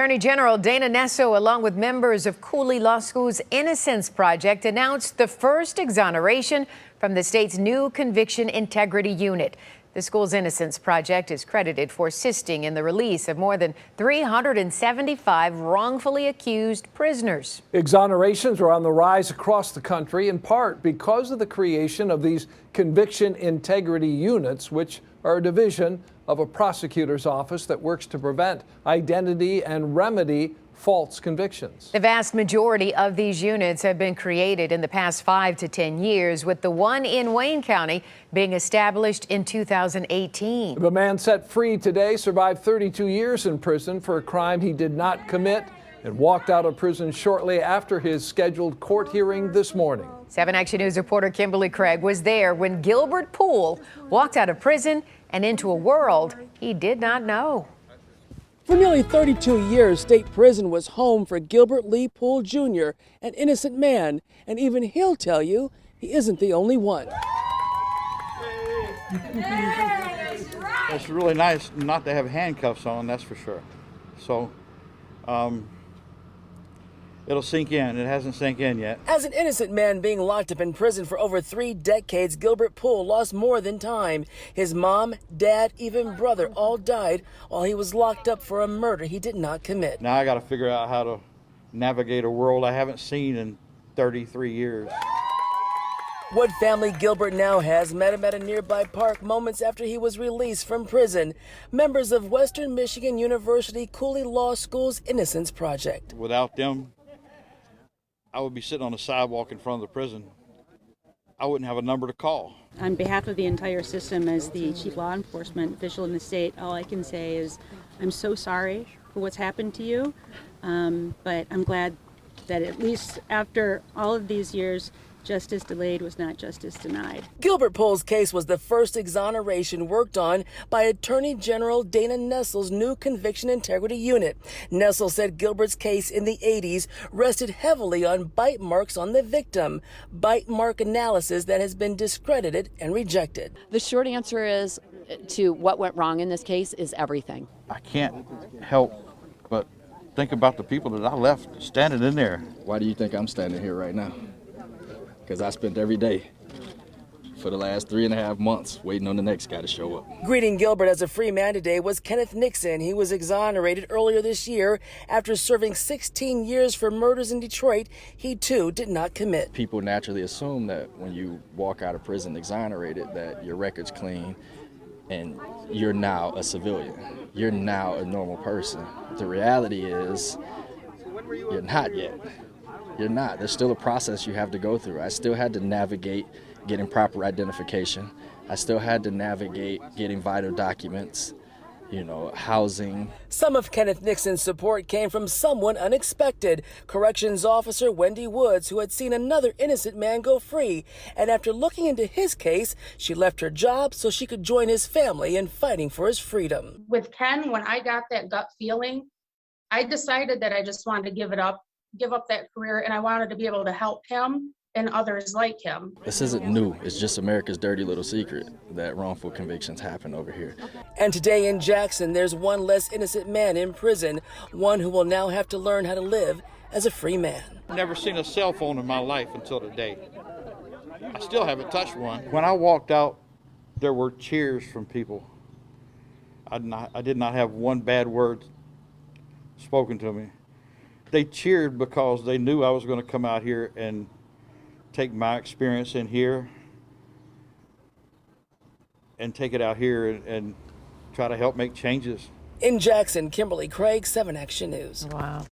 Attorney General Dana Nessel, along with members of Cooley Law School's Innocence Project, announced the first exoneration from the state's new Conviction Integrity Unit. The school's Innocence Project is credited for assisting in the release of more than 375 wrongfully accused prisoners. Exonerations are on the rise across the country, in part because of the creation of these Conviction Integrity Units, which are a division of a prosecutor's office that works to prevent, identity, and remedy false convictions. The vast majority of these units have been created in the past 5 to 10 years, with the one in Wayne County being established in 2018. The man set free today survived 32 years in prison for a crime he did not commit and walked out of prison shortly after his scheduled court hearing this morning. 7 Action News reporter Kimberly Craig was there when Gilbert Poole walked out of prison and into a world he did not know. For nearly 32 years, state prison was home for Gilbert Lee Poole Jr., an innocent man, and even he'll tell you he isn't the only one. It's really nice not to have handcuffs on, that's for sure. So, it'll sink in. It hasn't sunk in yet. As an innocent man being locked up in prison for over 3 decades, Gilbert Poole lost more than time. His mom, dad, even brother all died while he was locked up for a murder he did not commit. Now I got to figure out how to navigate a world I haven't seen in 33 years. What family Gilbert now has met him at a nearby park moments after he was released from prison. Members of Western Michigan University Cooley Law School's Innocence Project. Without them, I would be sitting on the sidewalk in front of the prison. I wouldn't have a number to call. On behalf of the entire system, as the chief law enforcement official in the state, all I can say is I'm so sorry for what's happened to you, but I'm glad that at least after all of these years, justice delayed was not justice denied. Gilbert Poole's case was the first exoneration worked on by Attorney General Dana Nessel's new Conviction Integrity Unit. Nessel said Gilbert's case in the 80s rested heavily on bite marks on the victim, bite mark analysis that has been discredited and rejected. The short answer is to what went wrong in this case is everything. I can't help but think about the people that I left standing in there. Why do you think I'm standing here right now? Because I spent every day for the last 3.5 months waiting on the next guy to show up. Greeting Gilbert as a free man today was Kenneth Nixon. He was exonerated earlier this year after serving 16 years for murders in Detroit he too did not commit. People naturally assume that when you walk out of prison exonerated that your record's clean and you're now a civilian. You're now a normal person. The reality is you're not yet. You're not. There's still a process you have to go through. I still had to navigate getting proper identification. I still had to navigate getting vital documents, housing. Some of Kenneth Nixon's support came from someone unexpected, Corrections Officer Wendy Woods, who had seen another innocent man go free. And after looking into his case, she left her job so she could join his family in fighting for his freedom. With Ken, when I got that gut feeling, I decided that I just wanted to give up that career, and I wanted to be able to help him and others like him. This isn't new. It's just America's dirty little secret that wrongful convictions happen over here. And today in Jackson, there's one less innocent man in prison, one who will now have to learn how to live as a free man. I've never seen a cell phone in my life until today. I still haven't touched one. When I walked out, there were cheers from people. I did not have one bad word spoken to me. They cheered because they knew I was going to come out here and take my experience in here and take it out here and try to help make changes. In Jackson, Kimberly Craig, 7 Action News. Wow.